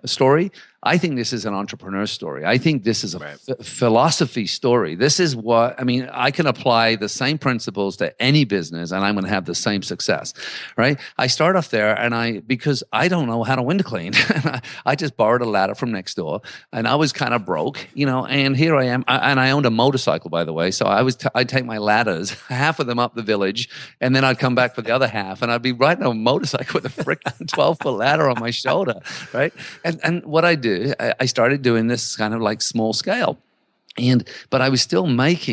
[SPEAKER 3] story. I think this is an entrepreneur story. I think this is a philosophy story. This is I can apply the same principles to any business and I'm going to have the same success, right? I start off there because I don't know how to window clean. I just borrowed a ladder from next door and I was kind of broke, and here I am. And I owned a motorcycle, by the way. So I'd take my ladders, half of them up the village, and then I'd come back for the other half and I'd be riding a motorcycle with a freaking 12-foot ladder on my shoulder, right? And what I do, I started doing this kind of like small scale. But I was still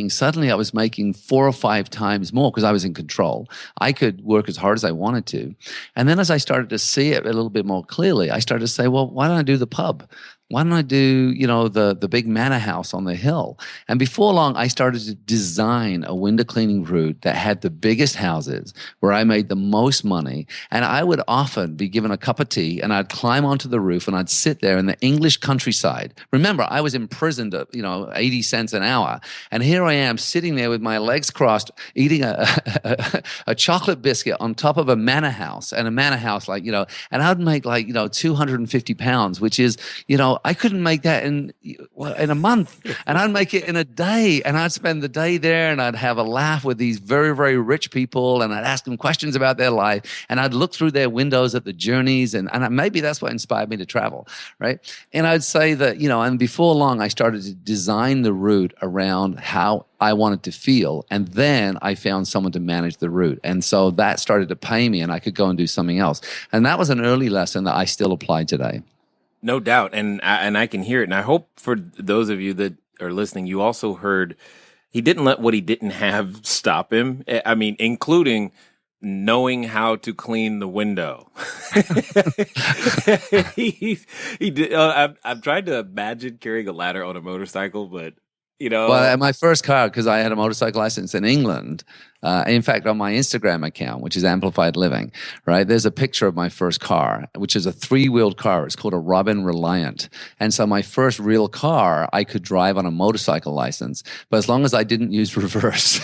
[SPEAKER 3] suddenly I was making 4 or 5 times more because I was in control. I could work as hard as I wanted to. And then as I started to see it a little bit more clearly, I started to say, well, why don't I do the pub? Why don't I do, the big manor house on the hill? And before long, I started to design a window cleaning route that had the biggest houses where I made the most money. And I would often be given a cup of tea and I'd climb onto the roof and I'd sit there in the English countryside. Remember, I was imprisoned at, 80 cents an hour. And here I am sitting there with my legs crossed, eating a chocolate biscuit on top of a manor house. And a manor house, and I'd make 250 pounds, which is, I couldn't make that in a month, and I'd make it in a day, and I'd spend the day there, and I'd have a laugh with these very, very rich people, and I'd ask them questions about their life, and I'd look through their windows at the journeys, and maybe that's what inspired me to travel, right? And I'd say that, and before long, I started to design the route around how I wanted to feel, and then I found someone to manage the route, and so that started to pay me, and I could go and do something else, and that was an early lesson that I still apply today.
[SPEAKER 1] No doubt. And I can hear it. And I hope for those of you that are listening, you also heard he didn't let what he didn't have stop him. I mean, including knowing how to clean the window. he did. I've tried to imagine carrying a ladder on a motorcycle, but
[SPEAKER 3] Well, my first car, because I had a motorcycle license in England, in fact, on my Instagram account, which is Amplified Living, right, there's a picture of my first car, which is a 3-wheeled car. It's called a Robin Reliant. And so my first real car, I could drive on a motorcycle license, but as long as I didn't use reverse.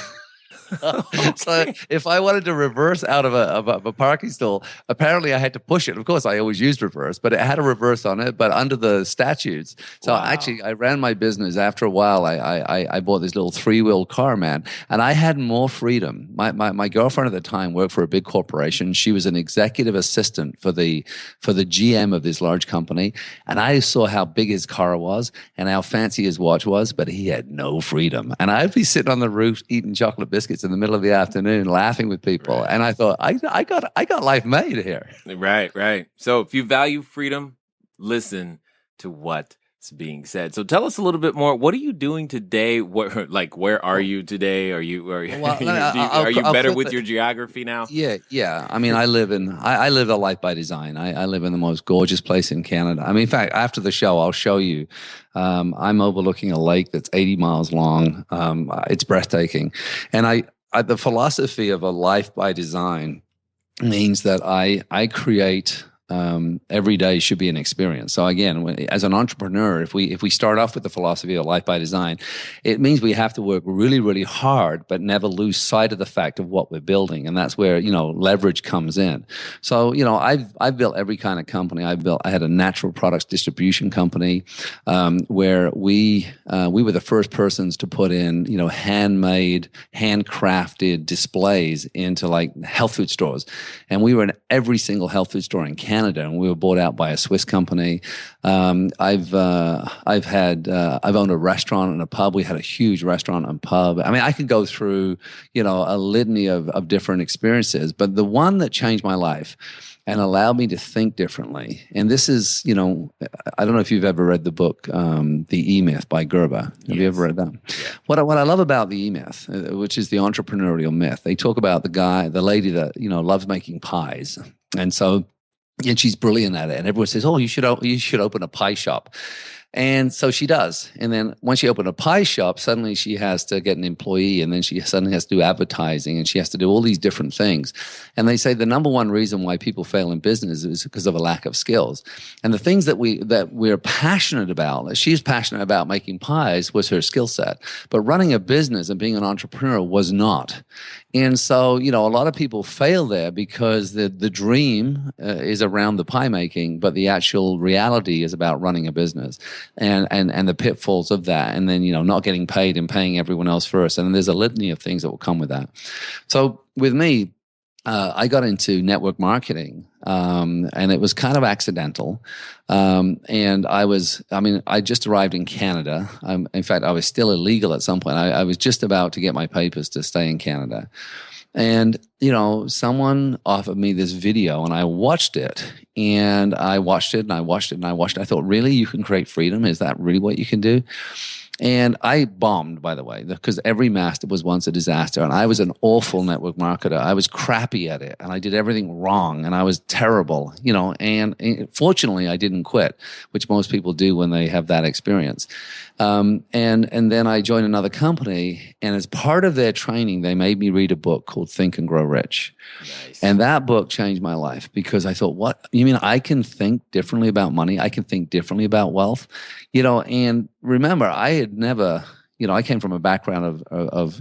[SPEAKER 3] So if I wanted to reverse out of a parking stall, apparently I had to push it. Of course, I always used reverse, but it had a reverse on it, but under the statutes. So Actually, I ran my business. After a while, I bought this little 3-wheel car, man, and I had more freedom. My girlfriend at the time worked for a big corporation. She was an executive assistant for the GM of this large company, and I saw how big his car was and how fancy his watch was, but he had no freedom. And I'd be sitting on the roof eating chocolate biscuits in the middle of the afternoon, laughing with people. Right. And I thought, I got life made here.
[SPEAKER 1] Right. So if you value freedom, listen to what being said. So tell us a little bit more. What are you doing today? Where are you today? Are you are you better with your geography now?
[SPEAKER 3] Yeah. I mean, I live a life by design. I live in the most gorgeous place in Canada. I mean, in fact, after the show, I'll show you. I'm overlooking a lake that's 80 miles long. It's breathtaking, and the philosophy of a life by design means that I create. Every day should be an experience. So again, as an entrepreneur, if we start off with the philosophy of life by design, it means we have to work really, really hard, but never lose sight of the fact of what we're building, and that's where leverage comes in. So I've built every kind of company. I had a natural products distribution company where we were the first persons to put in handmade, handcrafted displays into like health food stores, and we were in every single health food store in Canada, and we were bought out by a Swiss company. I've owned a restaurant and a pub. We had a huge restaurant and pub. I mean, I could go through a litany of different experiences, but the one that changed my life and allowed me to think differently. And this is, I don't know if you've ever read the book, The E-Myth by Gerber. Have you ever read that? Yeah. What I love about The E-Myth, which is the entrepreneurial myth, they talk about the lady that, loves making pies. And she's brilliant at it. And everyone says, oh, you should open a pie shop. And so she does. And then once she opened a pie shop, suddenly she has to get an employee, and then she suddenly has to do advertising, and she has to do all these different things. And they say the number one reason why people fail in business is because of a lack of skills. And the things that we're passionate about, she's passionate about making pies, was her skill set. But running a business and being an entrepreneur was not. And so, a lot of people fail there because the dream is around the pie making, but the actual reality is about running a business and the pitfalls of that. And then, not getting paid and paying everyone else first. And there's a litany of things that will come with that. So with me, I got into network marketing, and it was kind of accidental. And I just arrived in Canada. In fact, I was still illegal at some point. I was just about to get my papers to stay in Canada. And, someone offered me this video, and I watched it, and I watched it, and I watched it, and I watched it. I thought, really? You can create freedom? Is that really what you can do? And I bombed, by the way, because every master was once a disaster. And I was an awful network marketer. I was crappy at it, and I did everything wrong, and I was terrible, and fortunately I didn't quit, which most people do when they have that experience. And then I joined another company, and as part of their training, they made me read a book called Think and Grow Rich. Nice. And that book changed my life, because I thought, what? You mean I can think differently about money? I can think differently about wealth? And remember, I had never, I came from a background of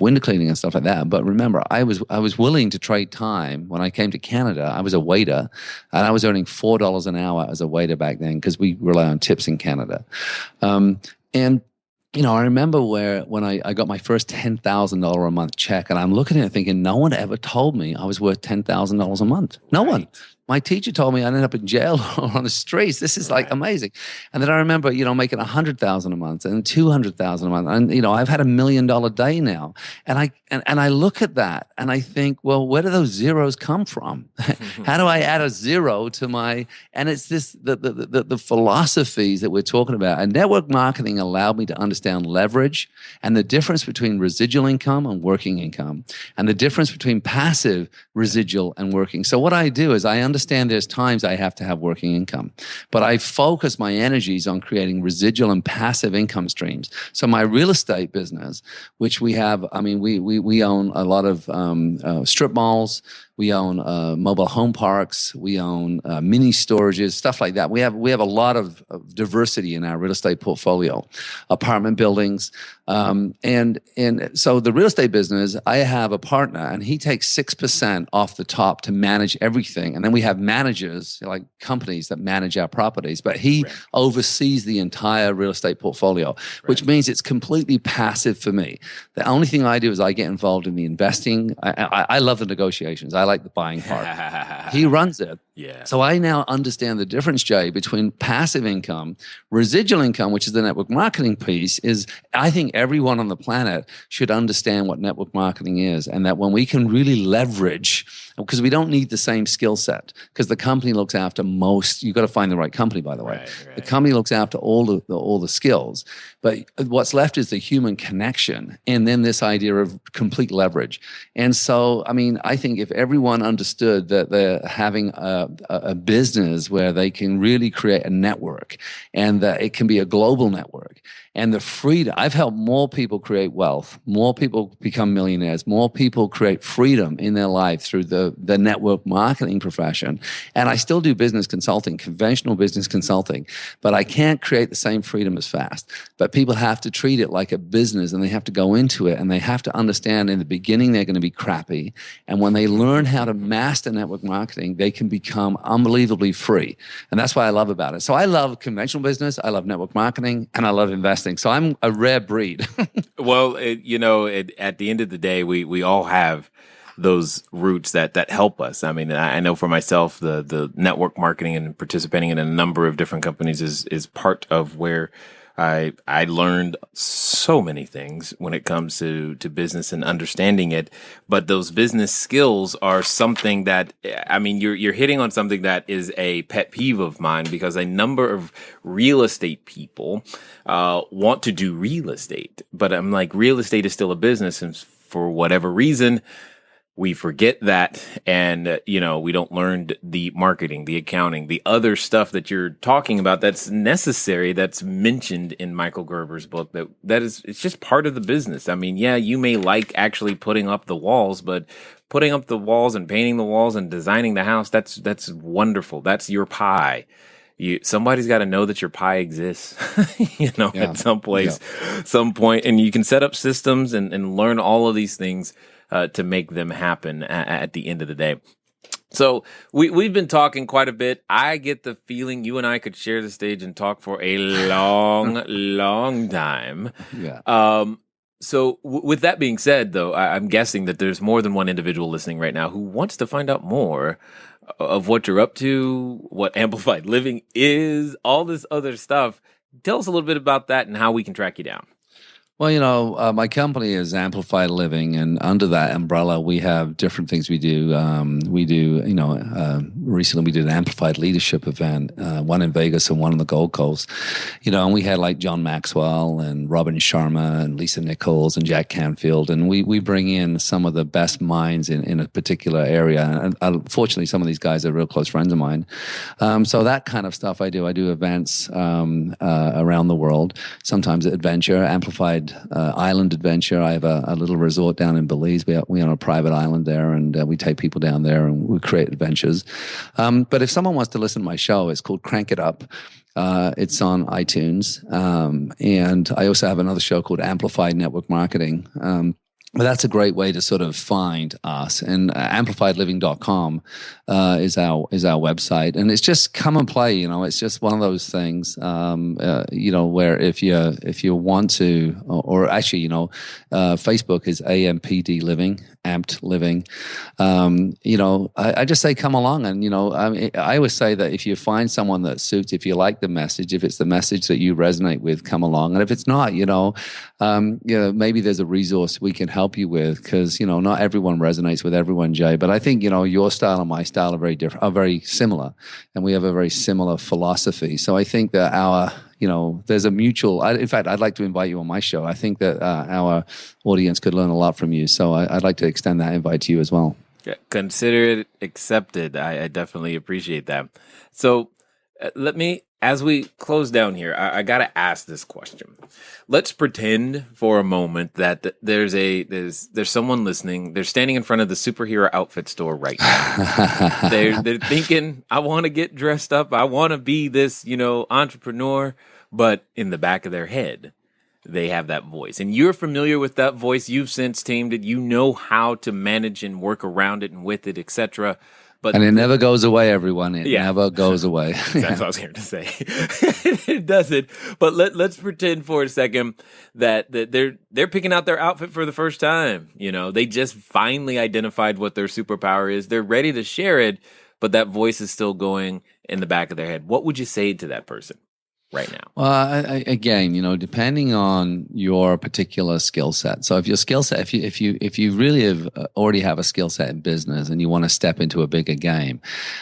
[SPEAKER 3] window cleaning and stuff like that. But remember, I was willing to trade time. When I came to Canada, I was a waiter, and I was earning $4 an hour as a waiter back then, because we rely on tips in Canada. I remember when I got my first $10,000 a month check, and I'm looking at it thinking, no one ever told me I was worth $10,000 a month. No one. My teacher told me I'd end up in jail or on the streets. This is like amazing. And then I remember, making $100,000 a month and $200,000 a month. And, I've had $1 million day now. And I look at that and I think, well, where do those zeros come from? How do I add a zero to my, and it's this, the philosophies that we're talking about. And network marketing allowed me to understand leverage and the difference between residual income and working income, and the difference between passive, residual, and working. So what I do is I understand there's times I have to have working income, but I focus my energies on creating residual and passive income streams. So my real estate business, which we have, we own a lot of strip malls. We own mobile home parks. We own mini storages, stuff like that. We have a lot of diversity in our real estate portfolio, apartment buildings, and so the real estate business. I have a partner, and he takes 6% off the top to manage everything, and then we have managers like companies that manage our properties. But he oversees the entire real estate portfolio, which means it's completely passive for me. The only thing I do is I get involved in the investing. I love the negotiations. I like the buying part. He runs it.
[SPEAKER 1] Yeah.
[SPEAKER 3] So I now understand the difference, Jay, between passive income, residual income, which is the network marketing piece, is I think everyone on the planet should understand what network marketing is, and that when we can really leverage, because we don't need the same skill set, because the company looks after most, you've got to find the right company, by the way.
[SPEAKER 1] Right.
[SPEAKER 3] The company looks after all the skills, but what's left is the human connection, and then this idea of complete leverage. And so, I mean, I think if everyone understood that they're having a business where they can really create a network, and that it can be a global network, and the freedom. I've helped more people create wealth, more people become millionaires, more people create freedom in their life through the network marketing profession. And I still do business consulting, conventional business consulting, but I can't create the same freedom as fast. But people have to treat it like a business, and they have to go into it, and they have to understand in the beginning they're going to be crappy. And when they learn how to master network marketing, they can become unbelievably free. And that's what I love about it. So I love conventional business, I love network marketing, and I love investing. So I'm a rare breed.
[SPEAKER 1] Well, at the end of the day, we all have those roots that help us. I mean, I know for myself, the network marketing and participating in a number of different companies is part of where I learned so many things when it comes to business and understanding it. But those business skills are something that, I mean, you're hitting on something that is a pet peeve of mine, because a number of real estate people want to do real estate. But I'm like, real estate is still a business. And for whatever reason, we forget that, and we don't learn the marketing, the accounting, the other stuff that you're talking about that's necessary, that's mentioned in Michael Gerber's book. It's just part of the business. I mean, yeah, you may like actually putting up the walls, but putting up the walls and painting the walls and designing the house, that's wonderful. That's your pie. Somebody's got to know that your pie exists, at some place, some point, and you can set up systems and learn all of these things to make them happen at the end of the day. So we've been talking quite a bit. I get the feeling you and I could share the stage and talk for a long, long time.
[SPEAKER 3] Yeah.
[SPEAKER 1] So with that being said, though, I'm guessing that there's more than one individual listening right now who wants to find out more of what you're up to, what Amplified Living is, all this other stuff. Tell us a little bit about that and how we can track you down.
[SPEAKER 3] Well, my company is Amplified Living, and under that umbrella, we have different things we do. Recently we did an Amplified Leadership event, one in Vegas and one on the Gold Coast. And we had like John Maxwell and Robin Sharma and Lisa Nichols and Jack Canfield, and we bring in some of the best minds in a particular area. And unfortunately, some of these guys are real close friends of mine. So that kind of stuff I do. I do events around the world, sometimes adventure, Amplified Island Adventure. I have a little resort down in Belize. We own a private island there, and we take people down there and we create adventures. But if someone wants to listen to my show, it's called Crank It Up. It's on iTunes. And I also have another show called Amplified Network Marketing. But that's a great way to sort of find us. And amplifiedliving.com is our website. And it's just come and play, it's just one of those things, where if you want to, or actually, Facebook is AMPD Living, Amped Living. I just say come along. And, I always say that if you find someone that suits, if you like the message, if it's the message that you resonate with, come along. And if it's not, maybe there's a resource we can help you with, because not everyone resonates with everyone, Jay. But I think your style and my style are very different, are very similar, and we have a very similar philosophy. So I think that there's a mutual. In fact, I'd like to invite you on my show. I think that our audience could learn a lot from you. So I'd like to extend that invite to you as well.
[SPEAKER 1] Yeah, consider it accepted. I definitely appreciate that. So as we close down here, I got to ask this question. Let's pretend for a moment that there's someone listening. They're standing in front of the superhero outfit store right now. They're thinking, I want to get dressed up. I want to be this, entrepreneur. But in the back of their head, they have that voice. And you're familiar with that voice. You've since tamed it. You know how to manage and work around it and with it, etc.
[SPEAKER 3] And it never goes away, everyone. It never goes away.
[SPEAKER 1] That's what I was here to say. It doesn't. But let's pretend for a second that they're picking out their outfit for the first time. They just finally identified what their superpower is. They're ready to share it, but that voice is still going in the back of their head. What would you say to that person right now?
[SPEAKER 3] Well, again, depending on your particular skill set. So if your skill set, if you really already have a skill set in business and you want to step into a bigger game,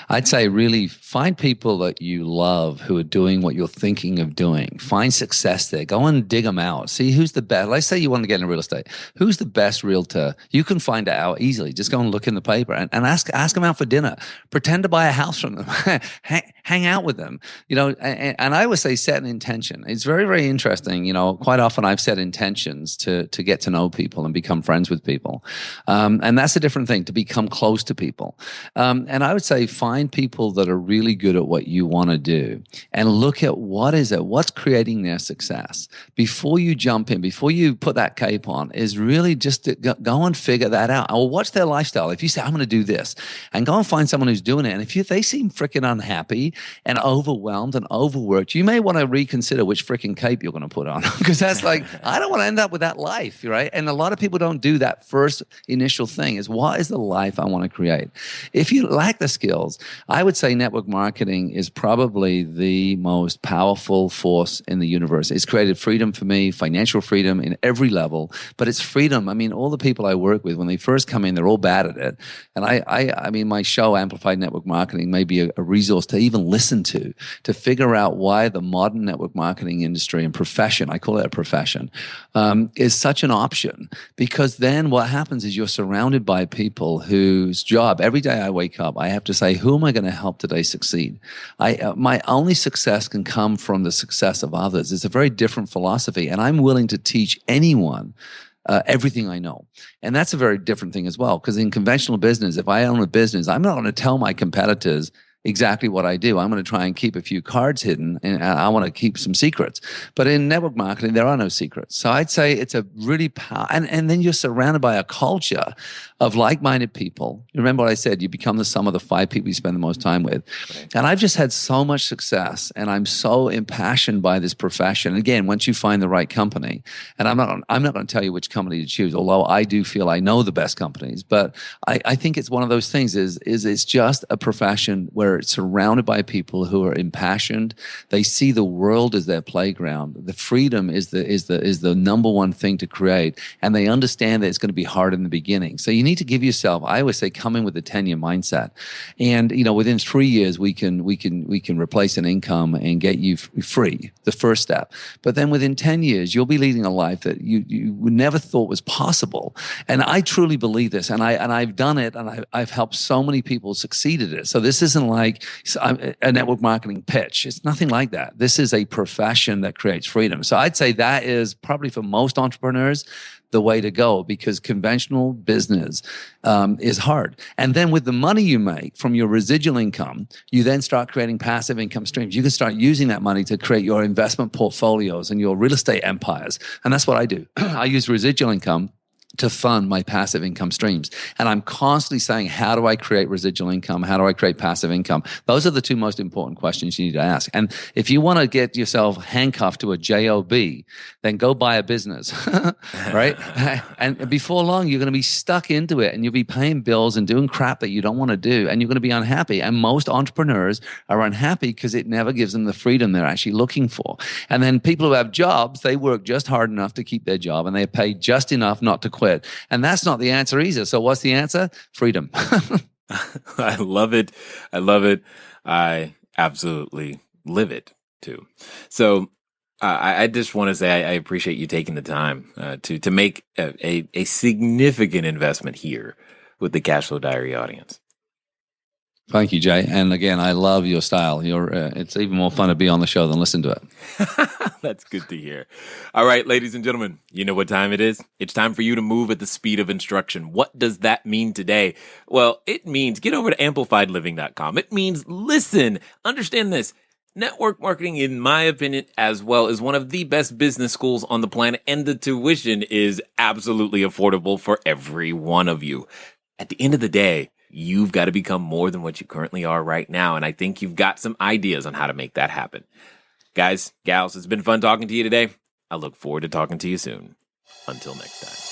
[SPEAKER 3] I'd say really find people that you love who are doing what you're thinking of doing. Find success there. Go and dig them out. See who's the best. Let's say you want to get into real estate. Who's the best realtor? You can find it out easily. Just go and look in the paper and ask them out for dinner. Pretend to buy a house from them. Hang out with them. And I would say set an intention. It's very, very interesting. Quite often I've set intentions to get to know people and become friends with people. And that's a different thing, to become close to people. And I would say find people that are really good at what you want to do and look at what's creating their success. Before you jump in, before you put that cape on, is really just to go and figure that out. Or what's their lifestyle? If you say, I'm going to do this, and go and find someone who's doing it. And if they seem freaking unhappy and overwhelmed and overworked, you may want to reconsider which freaking cape you're going to put on, because that's like, I don't want to end up with that life, right? And a lot of people don't do that first initial thing, is what is the life I want to create? If you lack the skills, I would say network marketing is probably the most powerful force in the universe. It's created freedom for me, financial freedom in every level, but it's freedom. I mean, all the people I work with, when they first come in, they're all bad at it. And I mean, my show, Amplified Network Marketing, may be a resource to even listen to figure out why the modern network marketing industry and profession, I call it a profession, is such an option. Because then what happens is you're surrounded by people whose job, every day I wake up, I have to say, who am I going to help today succeed? My only success can come from the success of others. It's a very different philosophy, and I'm willing to teach anyone everything I know. And that's a very different thing as well, because in conventional business, if I own a business, I'm not going to tell my competitors exactly what I do. I'm going to try and keep a few cards hidden, and I want to keep some secrets. But in network marketing, there are no secrets. So I'd say it's a really and then you're surrounded by a culture of like-minded people. You remember what I said? You become the sum of the 5 people you spend the most time with. Right. And I've just had so much success, and I'm so impassioned by this profession. Again, once you find the right company, and I'm not going to tell you which company to choose, although I do feel I know the best companies, but I think it's one of those things is it's just a profession where it's surrounded by people who are impassioned. They see the world as their playground. The freedom is the number one thing to create, and they understand that it's going to be hard in the beginning. So you need to give yourself, I always say, come in with a 10-year mindset, and within 3 years we can replace an income and get you free, the first step. But then within 10 years you'll be leading a life that you never thought was possible. And I truly believe this, and I've done it, and I've helped so many people succeed at it. So this isn't like a network marketing pitch. It's nothing like that. This is a profession that creates freedom. So I'd say that is probably, for most entrepreneurs, the way to go, because conventional business is hard. And then with the money you make from your residual income, you then start creating passive income streams. You can start using that money to create your investment portfolios and your real estate empires. And that's what I do. I use residual income to fund my passive income streams. And I'm constantly saying, how do I create residual income? How do I create passive income? Those are the 2 most important questions you need to ask. And if you want to get yourself handcuffed to a job, then go buy a business, right? And before long, you're going to be stuck into it, and you'll be paying bills and doing crap that you don't want to do, and you're going to be unhappy. And most entrepreneurs are unhappy because it never gives them the freedom they're actually looking for. And then people who have jobs, they work just hard enough to keep their job, and they're paid just enough not to quit. And that's not the answer either. So what's the answer? Freedom.
[SPEAKER 1] I love it. I love it. I absolutely live it too. So I just want to say I appreciate you taking the time to make a significant investment here with the Cashflow Diary audience.
[SPEAKER 3] Thank you, Jay. And again, I love your style. It's even more fun to be on the show than listen to it.
[SPEAKER 1] That's good to hear. All right, ladies and gentlemen, you know what time it is? It's time for you to move at the speed of instruction. What does that mean today? Well, it means get over to amplifiedliving.com. It means listen, understand this. Network marketing, in my opinion, as well, is one of the best business schools on the planet, and the tuition is absolutely affordable for every one of you. At the end of the day, you've got to become more than what you currently are right now. And I think you've got some ideas on how to make that happen. Guys, gals, it's been fun talking to you today. I look forward to talking to you soon. Until next time.